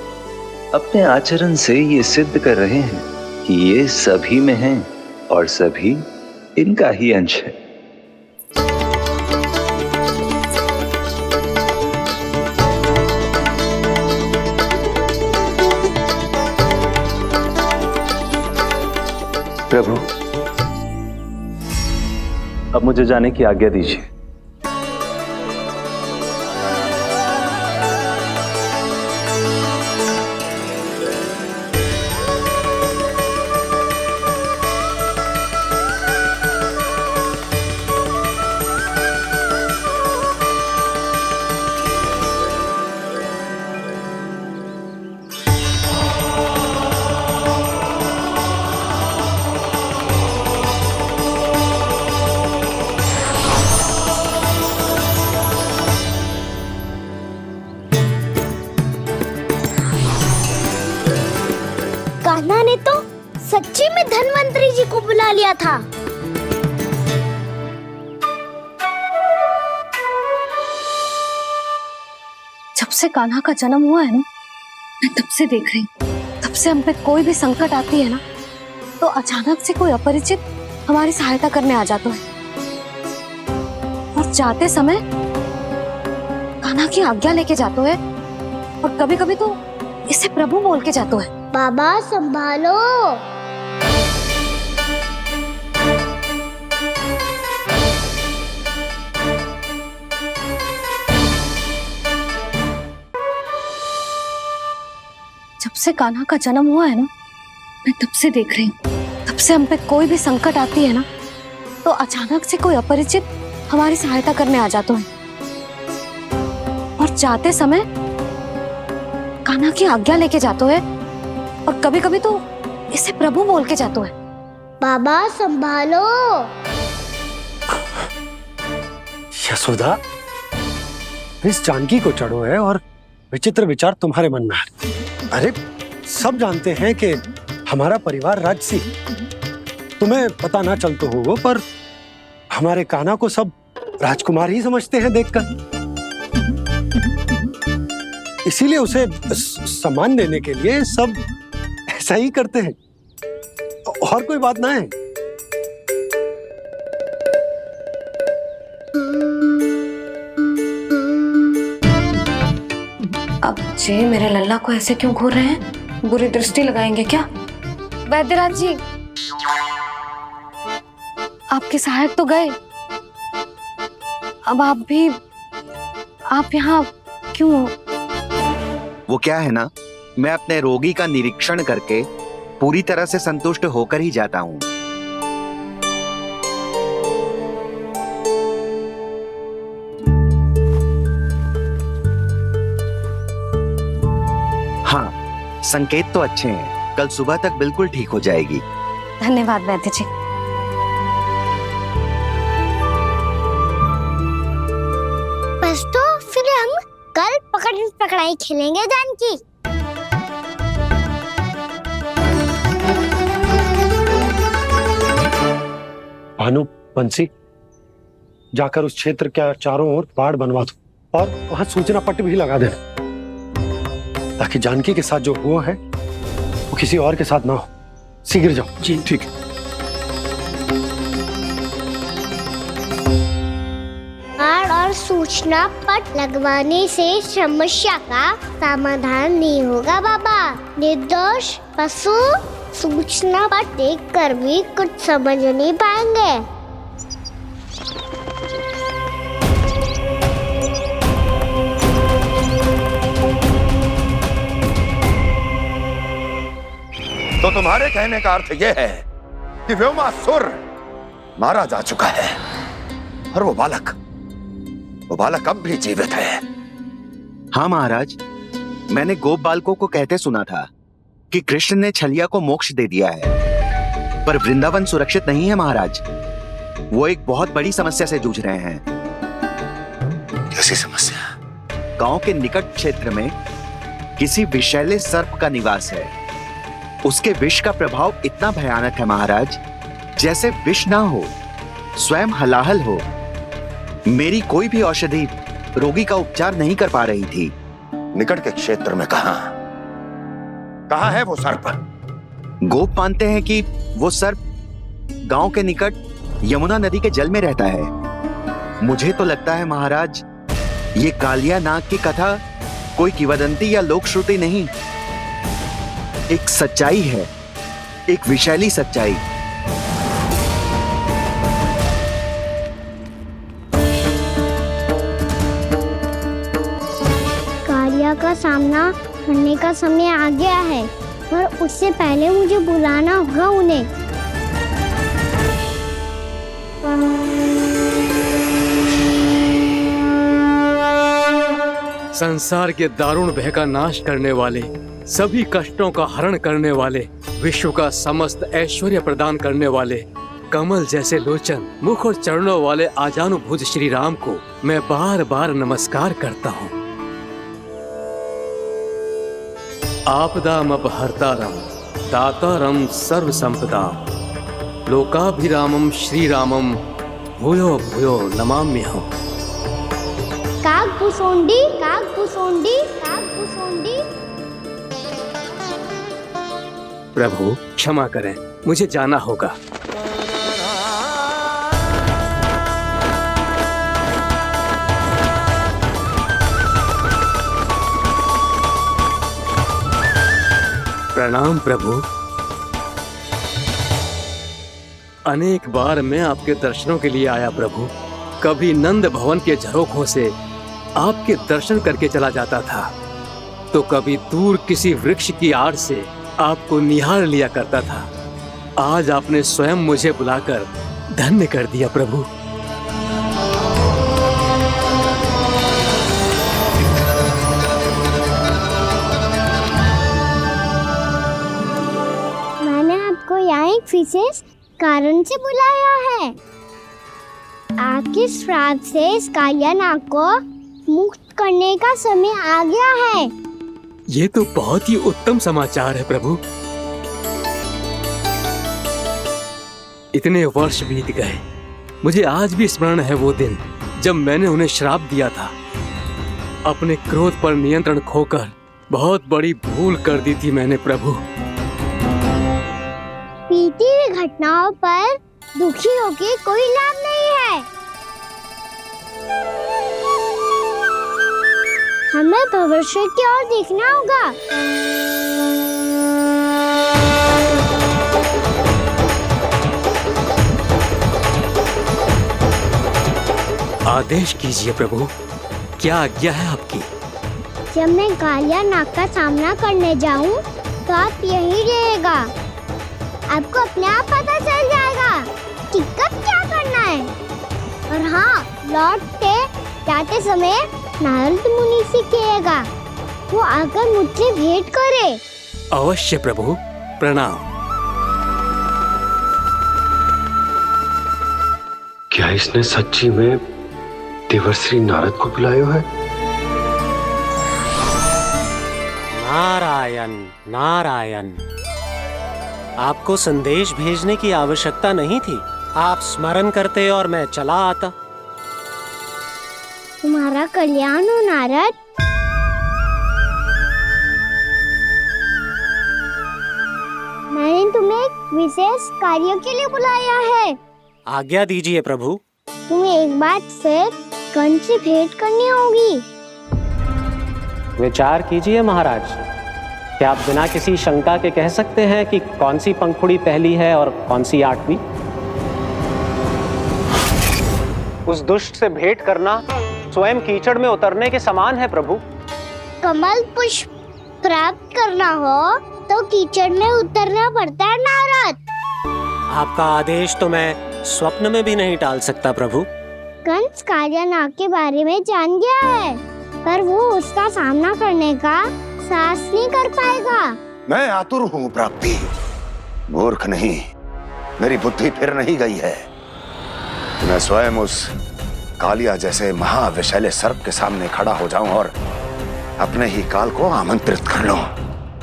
अपने आचरण से ये सिद्ध कर रहे हैं कि ये सभी में हैं और सभी इनका ही अंश है। प्रभु, अब मुझे जाने की आज्ञा दीजिए। कान्हा ने तो सच्ची में धन्वंतरी जी को बुला लिया था। जब से कान्हा का जन्म हुआ है ना, मैं तब से देख रही हूँ, तब से हम पे कोई भी संकट आती है ना, तो अचानक से कोई अपरिचित हमारी सहायता करने आ जाता है, और जाते समय कान्हा की आज्ञा लेके जाते है, और कभी कभी तो इसे प्रभु बोल के जाते है। बाबा संभालो। जब से कान्हा का जन्म हुआ है ना, मैं तब से देख रही हूँ, तब से हम पे कोई भी संकट आती है ना, तो अचानक से कोई अपरिचित हमारी सहायता करने आ जाते हैं, और जाते समय कान्हा की आज्ञा लेके जाते हैं, और कभी कभी तो इसे प्रभु बोल के जाते हैं। बाबा संभालो। यशोदा, इस जानकी को चढ़ो है और विचित्र विचार तुम्हारे मन में है। अरे सब जानते हैं कि हमारा परिवार राजसी, तुम्हें पता ना चल तो हो पर हमारे कान्हा को सब राजकुमार ही समझते हैं देखकर। इसीलिए उसे सम्मान देने के लिए सब ऐसा ही करते हैं, और कोई बात ना है। अब जे मेरे लल्ला को ऐसे क्यों घूर रहे हैं? बुरी दृष्टि लगाएंगे क्या? वैद्यराज जी, आपके सहायक तो गए, अब आप यहाँ क्यों हो? वो क्या है ना, मैं अपने रोगी का निरीक्षण करके पूरी तरह से संतुष्ट होकर ही जाता हूँ। हाँ, संकेत तो अच्छे हैं, कल सुबह तक बिल्कुल ठीक हो जाएगी। धन्यवाद वैद्य जी। बस तो फिर हम कल पकड़न पकड़ाई खेलेंगे जानकी। भानु, बंसी, जाकर उस क्षेत्र के चारों ओर बाड़ बनवा दो और वहां सूचना पट्ट भी लगा देना, ताकि जानकी के साथ जो हुआ है वो किसी और के साथ ना हो। शीघ्र जाओ। जी ठीक है। बाड़ और सूचना पट लगवाने से समस्या का समाधान नहीं होगा बाबा। निर्दोष पशु सूचना पट देख कर भी कुछ समझ नहीं पाएंगे। तो तुम्हारे कहने का अर्थ यह है कि व्योमासुर मारा जा चुका है और वो बालक अब भी जीवित है। हाँ महाराज, मैंने गोप बालकों को कहते सुना था कि कृष्ण ने छलिया को मोक्ष दे दिया है, पर वृंदावन सुरक्षित नहीं है महाराज। वो एक बहुत बड़ी समस्या से जूझ रहे हैं। कैसी समस्या? गांव के निकट क्षेत्र में किसी विषैले सर्प का निवास है। उसके विष का प्रभाव इतना भयानक है महाराज, जैसे विष ना हो, स्वयं हलाहल हो। मेरी कोई भी औषधि रोगी का उपचार नहीं कर पा रही थी। निकट के क्षेत्र में कहाँ है वो सर्प? गोप मानते हैं कि वो सर्प गांव के निकट यमुना नदी के जल में रहता है। मुझे तो लगता है महाराज, ये कालिया नाग की कथा कोई किंवदंती या लोक श्रुति नहीं, एक सच्चाई है, एक विषैली सच्चाई। कालिया का सामना करने का समय आ गया है, पर उससे पहले मुझे बुलाना होगा उन्हें। संसार के दारुण भय का नाश करने वाले, सभी कष्टों का हरण करने वाले, विश्व का समस्त ऐश्वर्य प्रदान करने वाले, कमल जैसे लोचन, मुख और चरणों वाले आजानुभूत श्री राम को मैं बार बार नमस्कार करता हूँ। आपदामपहर्तारं दातारं सर्व संपदां लोकाभिरामं श्री रामं भूयो भूयो नमाम्यहम्। कागभूसोंडी कागभूसोंडी कागभूसोंडी। प्रभु क्षमा करें, मुझे जाना होगा। प्रणाम प्रभु। अनेक बार मैं आपके दर्शनों के लिए आया प्रभु। कभी नंद भवन के झरोखों से आपके दर्शन करके चला जाता था, तो कभी दूर किसी वृक्ष की आड़ से आपको निहार लिया करता था। आज आपने स्वयं मुझे बुलाकर धन्य कर दिया प्रभु। मैंने आपको यहाँ एक विशेष कारण से बुलाया है। आपके श्राद्ध से इस कालिया नाग को मुक्त करने का समय आ गया है। ये तो बहुत ही उत्तम समाचार है प्रभु। इतने वर्ष बीत गए, मुझे आज भी स्मरण है वो दिन जब मैंने उन्हें श्राप दिया था। अपने क्रोध पर नियंत्रण खोकर बहुत बड़ी भूल कर दी थी मैंने प्रभु। बीती हुई घटनाओं पर दुखी होके कोई लाभ नहीं है। हमें भविष्य की ओर देखना होगा। आदेश कीजिए प्रभु, क्या आज्ञा है आपकी? जब मैं कालिया नाग का सामना करने जाऊं, तो आप यही रहेगा। आपको अपने आप पता चल जाएगा कि कब क्या करना है। और हाँ, लौटते जाते समय नारद मुनि से कहिएगा, वो आकर मुझसे भेंट करे। अवश्य प्रभु, प्रणाम। क्या इसने सच्ची में देवर्षि नारद को बुलाया है? नारायण नारायण, आपको संदेश भेजने की आवश्यकता नहीं थी। आप स्मरण करते और मैं चला आता। तुम्हारा कल्याण हो नारद। मैंने तुम्हें एक विशेष कार्य के लिए बुलाया है। आज्ञा दीजिए प्रभु। तुम्हें एक बार फिर कंस से भेंट करनी होगी। विचार कीजिए महाराज, क्या आप बिना किसी शंका के कह सकते हैं कि कौन सी पंखुड़ी पहली है और कौन सी आठवीं? उस दुष्ट से भेंट करना स्वयं कीचड़ में उतरने के समान है प्रभु। कमल पुष्प प्राप्त करना हो तो कीचड़ में उतरना पड़ता है नारद। आपका आदेश तो मैं स्वप्न में भी नहीं टाल सकता प्रभु। कंस कालिया नाग के बारे में जान गया है, पर वो उसका सामना करने का साहस नहीं कर पाएगा। मैं आतुर हूँ प्राप्ति, मूर्ख नहीं। मेरी बुद्धि फिर नहीं गई है। मैं स्वयं उस कालिया जैसे महाविषैले सर्प के सामने खड़ा हो जाऊं और अपने ही काल को आमंत्रित कर लूं।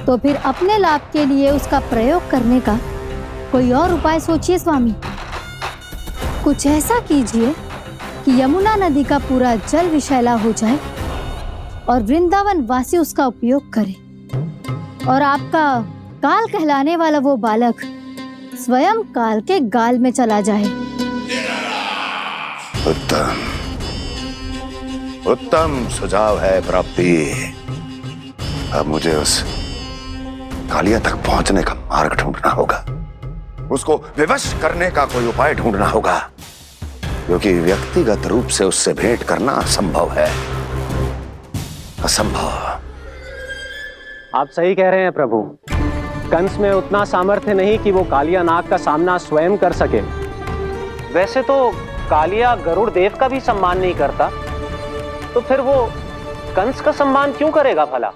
तो फिर अपने लाभ के लिए उसका प्रयोग करने का कोई और उपाय सोचिए स्वामी। कुछ ऐसा कीजिए कि यमुना नदी का पूरा जल विषैला हो जाए और वृंदावन वासी उसका उपयोग करे, और आपका काल कहलाने वाला वो बालक स्वयं काल के गाल में चला जाए। उत्तम उत्तम सुझाव है प्राप्ति। अब मुझे उस कालिया तक पहुंचने का मार्ग ढूंढना होगा। उसको विवश करने का कोई उपाय ढूंढना होगा, क्योंकि व्यक्तिगत रूप से उससे भेंट करना असंभव है। असंभव। आप सही कह रहे हैं प्रभु। कंस में उतना सामर्थ्य नहीं कि वो कालिया नाग का सामना स्वयं कर सके। वैसे तो कालिया गरुड़ देव का भी सम्मान नहीं करता, तो फिर वो कंस का सम्मान क्यों करेगा भला?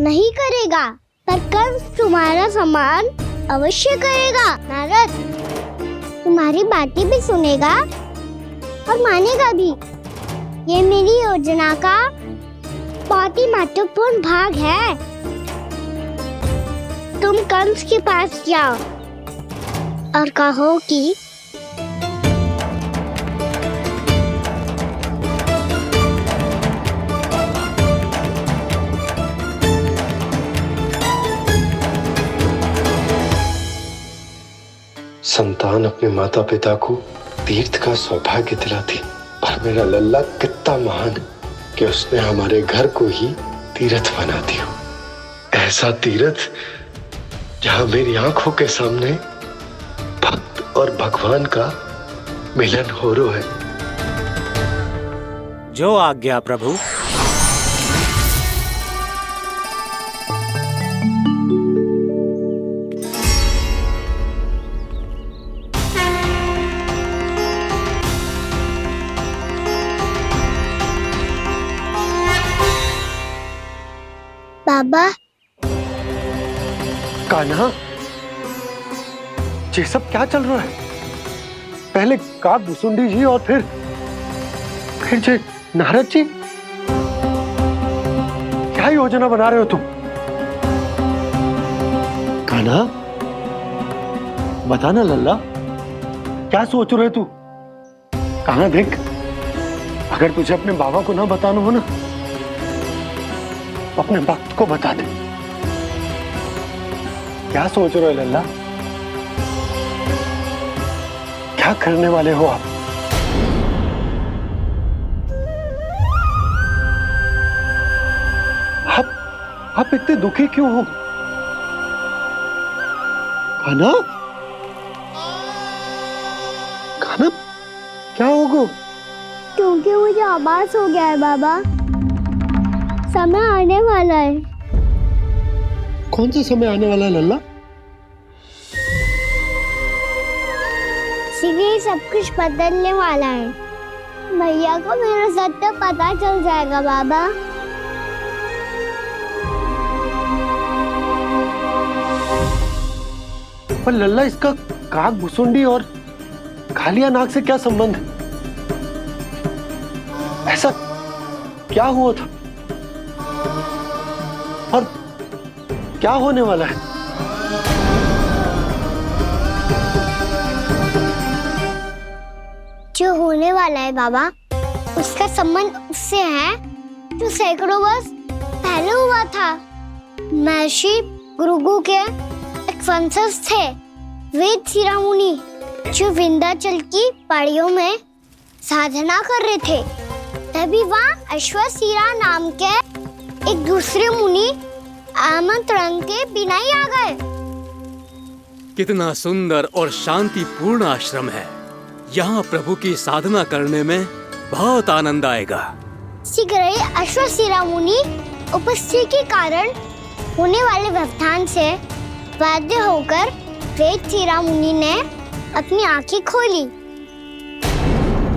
नहीं करेगा, पर कंस तुम्हारा सम्मान अवश्य करेगा नारद। तुम्हारी बातें भी सुनेगा और मानेगा भी। ये मेरी योजना का बहुत ही महत्वपूर्ण भाग है। तुम कंस के पास जाओ और कहो कि संतान अपने माता पिता को तीर्थ का सौभाग्य दिलाती, और मेरा लल्ला कितना महान कि उसने हमारे घर को ही तीर्थ बना दिया। ऐसा तीर्थ जहां मेरी आंखों के सामने भक्त और भगवान का मिलन हो रहा है। जो आज्ञा प्रभु। बाबा, कान्हा, ये सब क्या चल रहा है? पहले काक भुसुंडी जी और फिर नारद जी, क्या योजना बना रहे हो तुम? कान्हा, बता ना लल्ला, क्या सोच रहे तू? कान्हा देख, अगर तुझे अपने बाबा को ना बताना हो ना, तो अपने भक्त को बता दे। क्या सोच रहे हो लल्ला? क्या करने वाले हो आप? आप इतने दुखी क्यों हो? कान्हा, कान्हा, क्या होगा? क्योंकि मुझे आभास हो गया है बाबा, समय आने वाला है। कौन सा समय आने वाला है लल्ला? इसीलिए सब कुछ बदलने वाला है। भैया को मेरा सत्य पता चल जाएगा बाबा। पर लल्ला, इसका काग भुसुंडी और कालिया नाग से क्या संबंध है? ऐसा क्या हुआ था और क्या होने वाला है? जो होने वाला है बाबा, उसका संबंध उससे है जो सैकड़ों वर्ष पहले हुआ था। महर्षि भृगु के एक वंशज थे वेद शिरोमुनि, जो विंध्याचल की पहाड़ियों में साधना कर रहे थे। तभी वहाँ अश्वशिरा नाम के एक दूसरे मुनि आमंत्रण के बिना ही आ गए। कितना सुंदर और शांतिपूर्ण आश्रम है। यहाँ प्रभु की साधना करने में बहुत आनंद आएगा। शीघ्र ही अश्वशिरा मुनि उपस्थिति के कारण होने वाले व्यवधान से बाध्य होकर वेद शिरा मुनि ने अपनी आंखें खोली।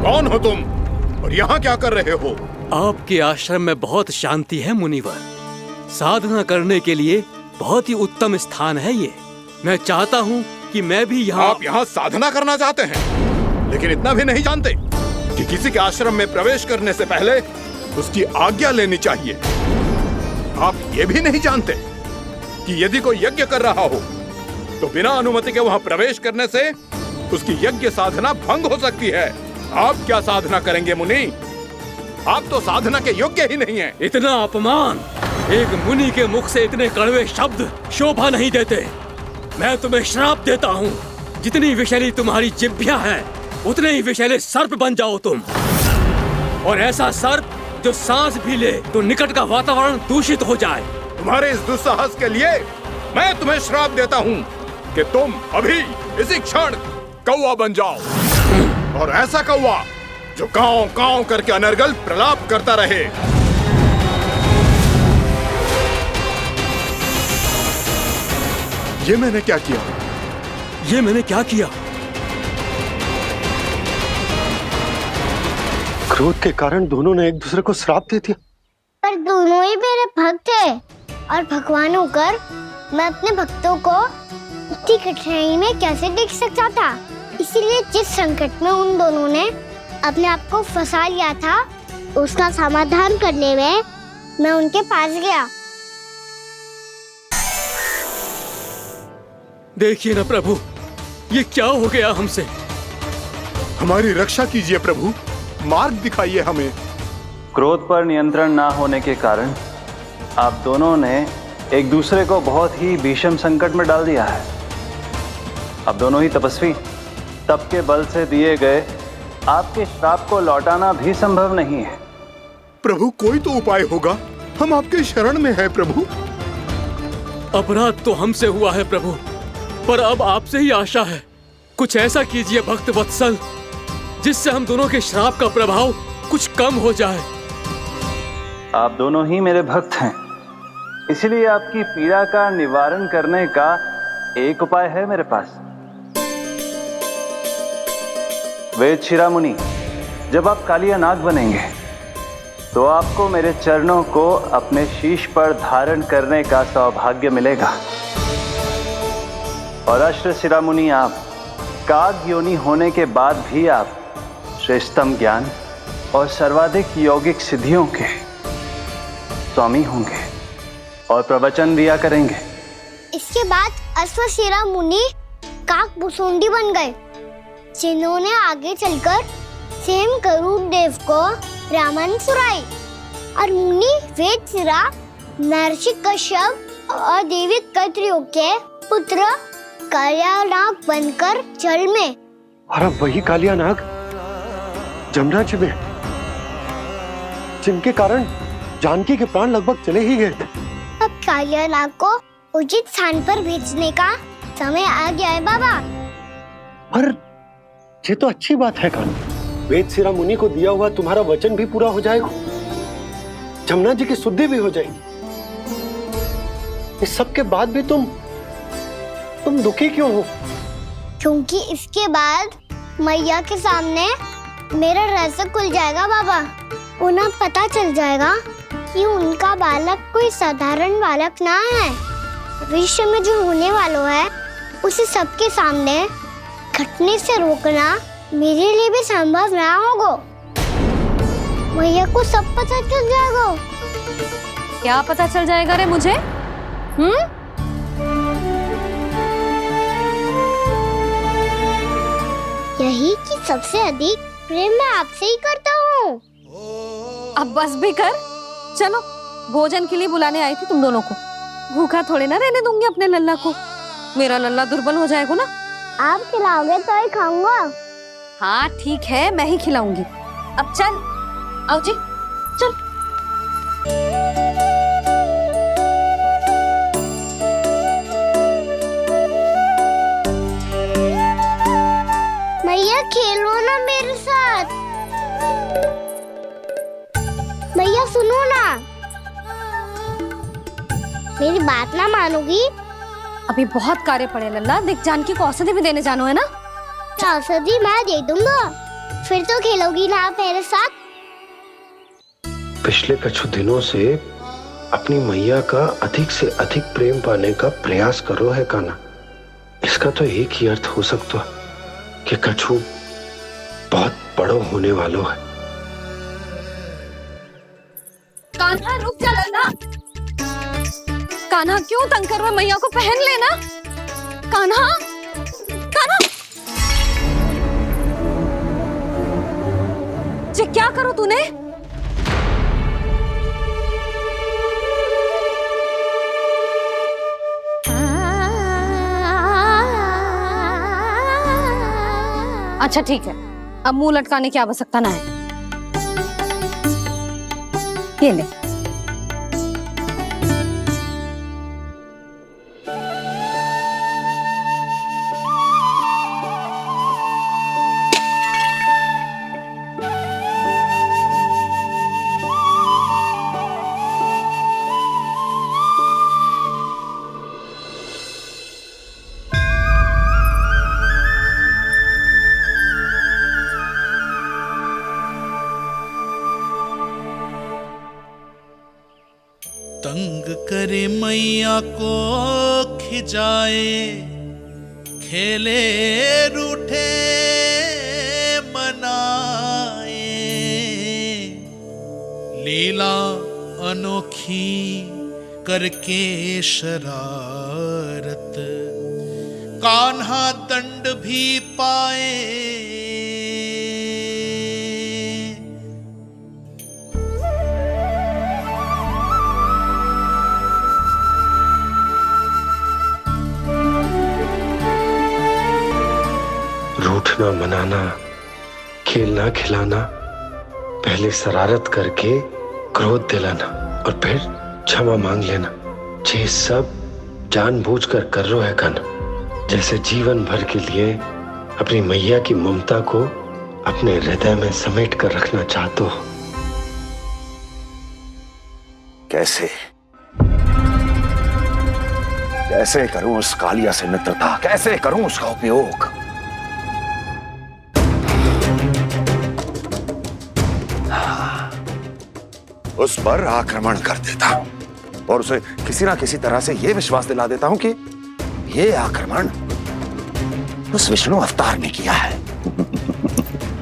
कौन हो तुम और यहाँ क्या कर रहे हो? आपके आश्रम में बहुत शांति है मुनिवर। साधना करने के लिए बहुत ही उत्तम स्थान है ये। मैं चाहता हूँ कि मैं भी यहाँ। आप यहाँ साधना करना चाहते हैं, लेकिन इतना भी नहीं जानते कि किसी के आश्रम में प्रवेश करने से पहले उसकी आज्ञा लेनी चाहिए। आप ये भी नहीं जानते कि यदि कोई यज्ञ कर रहा हो तो बिना अनुमति के वहाँ प्रवेश करने से उसकी यज्ञ साधना भंग हो सकती है। आप क्या साधना करेंगे मुनि? आप तो साधना के योग्य ही नहीं हैं। इतना अपमान! एक मुनि के मुख से इतने कड़वे शब्द शोभा नहीं देते। मैं तुम्हें श्राप देता हूँ, जितनी विषैली तुम्हारी जिह्वा है उतने ही विषैले सर्प बन जाओ तुम। और ऐसा सर्प जो सांस भी ले तो निकट का वातावरण दूषित हो जाए। तुम्हारे इस दुस्साहस के लिए मैं तुम्हें श्राप देता हूँ कि तुम अभी इसी क्षण कौवा बन जाओ, और ऐसा कौवा जो कांव कांव करके अनर्गल प्रलाप करता रहे। ये मैंने क्या किया? ये मैंने क्या किया? क्रोध के कारण दोनों ने एक दूसरे को श्राप दे दिया। पर दोनों ही मेरे भक्त थे, और भगवान होकर मैं अपने भक्तों को इतनी कठिनाई में कैसे देख सकता था। इसीलिए जिस संकट में उन दोनों ने अपने आप को फंसा लिया था, उसका समाधान करने में मैं उनके पास गया। देखिए ना प्रभु, ये क्या हो गया हमसे? हमारी रक्षा कीजिए प्रभु, मार्ग दिखाइए हमें। क्रोध पर नियंत्रण ना होने के कारण आप दोनों ने एक दूसरे को बहुत ही भीषण संकट में डाल दिया है। अब दोनों ही तपस्वी, तप के बल से दिए गए आपके श्राप को लौटाना भी संभव नहीं है। प्रभु, कोई तो उपाय होगा, हम आपके शरण में हैं प्रभु। अपराध तो हमसे हुआ है प्रभु, पर अब आपसे ही आशा है। कुछ ऐसा कीजिए भक्त वत्सल, जिससे हम दोनों के श्राप का प्रभाव कुछ कम हो जाए। आप दोनों ही मेरे भक्त हैं, इसलिए आपकी पीड़ा का निवारण करने का एक उपाय है मेरे पास। वेद शिरोमुनि, जब आप कालिया नाग बनेंगे तो आपको मेरे चरणों को अपने शीश पर धारण करने का सौभाग्य मिलेगा। और अश्व शिरोमुनि, आप काग योनि होने के बाद भी आप श्रेष्ठतम ज्ञान और सर्वाधिक यौगिक सिद्धियों के स्वामी होंगे और प्रवचन दिया करेंगे। इसके बाद अश्वशिरा मुनि काकभुसुंडी बन गए, जिन्होंने आगे चलकर स्वयं गरुड़ देव को रामायण सुनाई। और मुनि वेदशिरा महर्षि कश्यप और देवी कत्रियों के पुत्र कालियानाग बनकर जल में। और अब वही कालियानाग जमुना जी में, जिनके कारण जानकी के प्राण लगभग चले ही गए थे। अब कालियानाग को उचित स्थान पर भेजने का समय आ गया है बाबा। पर ये तो अच्छी बात है कान, वेदशिरा मुनि को दिया हुआ तुम्हारा वचन भी पूरा हो जाएगा, जमुना जी की शुद्धि भी हो जाएगी। इस सब के बाद भी तुम दुखी क्यों हो? क्योंकि इसके बाद मैया के सामने मेरा रहस्य खुल जाएगा बाबा। उन्हें पता चल जाएगा कि उनका बालक कोई साधारण बालक ना है। भविष्य में जो होने वाला है उसे सबके सामने घटने से रोकना मेरे लिए भी संभव ना होगा। मैया को सब पता चल जाएगा। क्या पता चल जाएगा रे मुझे? यही कि सबसे अधिक प्रेम मैं आपसे ही करता हूँ। अब बस भी कर, चलो भोजन के लिए बुलाने आई थी तुम दोनों को। भूखा थोड़े ना रहने दूंगी अपने लल्ला को, मेरा लल्ला दुर्बल हो जाएगा ना। आप खिलाओगे तो ही खाऊंगा। हाँ ठीक है, मैं ही खिलाऊंगी। अब चल, आओ जी, चल। मैया खेलो ना मेरे साथ। मैया सुनो ना, मेरी बात ना मानोगी? अभी बहुत कार्य पड़े लल्ला, देख जानकी को औषधि भी देने जानो है ना। औषधि मैं दे दूंगा, फिर तो खेलोगी ना आप मेरे साथ? पिछले कुछ दिनों से अपनी मैया का अधिक से अधिक प्रेम पाने का प्रयास करो है कान्हा। इसका तो एक ही अर्थ हो सकता है कि कछु बहुत बड़ो होने वालों है। कान्हा रुक जा लल्ला। कान्हा क्यों तंग कर रहा है? मैया को पहन लेना। कान्हा, कान्हा, ये क्या करो तूने? अच्छा ठीक है, अब मुंह लटकाने की आवश्यकता ना है। ये ले। तंग करे मैया को खिजाए, खेले रूठे मनाए, लीला अनोखी करके शरारत, कान्हा दंड भी पाए। रूठना मनाना, खेलना खिलाना, पहले शरारत करके क्रोध दिलाना और फिर क्षमा मांग लेना, ये सब जानबूझकर कर रहे है कान्हा। जैसे जीवन भर के लिए अपनी मैया की ममता को अपने हृदय में समेट कर रखना चाहते हो। कैसे कैसे करूं उस कालिया से मित्रता, कैसे करूं उसका उपयोग? उस पर आक्रमण कर देता हूं और उसे किसी ना किसी तरह से यह विश्वास दिला देता हूं कि यह आक्रमण उस विष्णु अवतार ने किया है।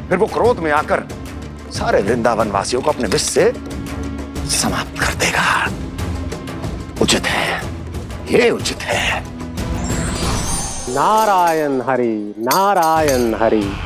फिर वो क्रोध में आकर सारे वृंदावन वासियों को अपने विष से समाप्त कर देगा। उचित है, ये उचित है। नारायण हरि, नारायण हरि।